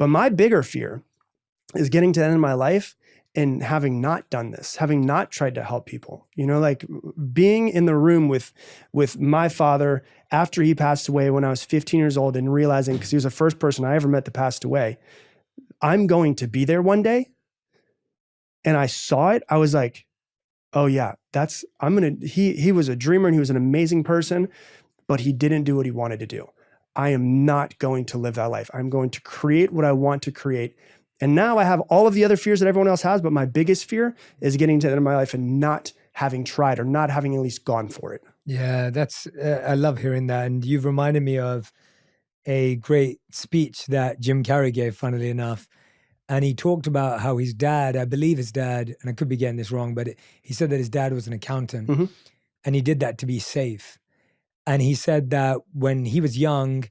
But my bigger fear is getting to the end of my life and having not done this, having not tried to help people, like being in the room with my father after he passed away when I was 15 years old and realizing, because he was the first person I ever met that passed away, I'm going to be there one day. And I saw it. I was like, oh yeah, he was a dreamer and he was an amazing person, but he didn't do what he wanted to do. I am not going to live that life. I'm going to create what I want to create. And now I have all of the other fears that everyone else has, but my biggest fear is getting to the end of my life and not having tried or not having at least gone for it. Yeah, I love hearing that. And you've reminded me of a great speech that Jim Carrey gave, funnily enough. And he talked about how his dad, I believe his dad, and I could be getting this wrong, but he said that his dad was an accountant and he did that to be safe. And he said that when he was young,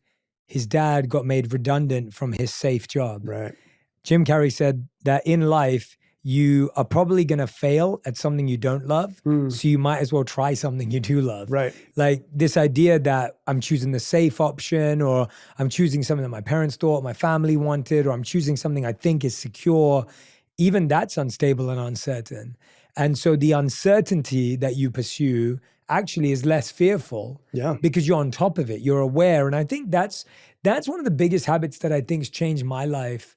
his dad got made redundant from his safe job. Right. Jim Carrey said that in life, you are probably going to fail at something you don't love. So you might as well try something you do love. Right. Like this idea that I'm choosing the safe option, or I'm choosing something that my parents thought my family wanted, or I'm choosing something I think is secure. Even that's unstable and uncertain. And so the uncertainty that you pursue actually is less fearful because you're on top of it. You're aware. And I think that's one of the biggest habits that I think has changed my life,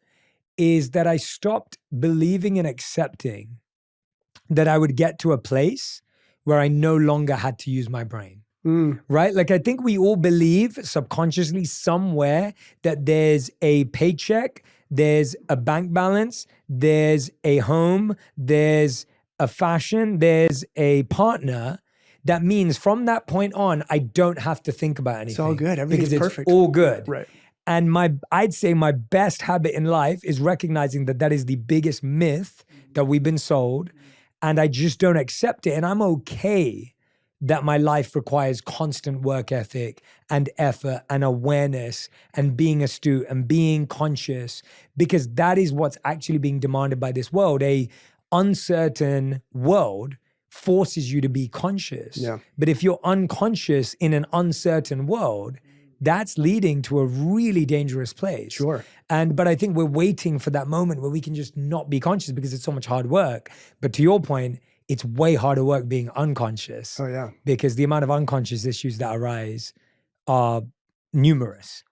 is that I stopped believing and accepting that I would get to a place where I no longer had to use my brain, right? Like I think we all believe subconsciously somewhere that there's a paycheck, there's a bank balance, there's a home, there's a fashion, there's a partner. That means from that point on, I don't have to think about anything. It's all good. Everything's perfect. It's all good. Right. And I'd say my best habit in life is recognizing that that is the biggest myth that we've been sold, and I just don't accept it. And I'm okay that my life requires constant work ethic and effort and awareness and being astute and being conscious, because that is what's actually being demanded by this world. A uncertain world forces you to be conscious. Yeah. But if you're unconscious in an uncertain world, that's leading to a really dangerous place. Sure. But I think we're waiting for that moment where we can just not be conscious because it's so much hard work. But to your point, it's way harder work being unconscious. Oh yeah. Because the amount of unconscious issues that arise are numerous.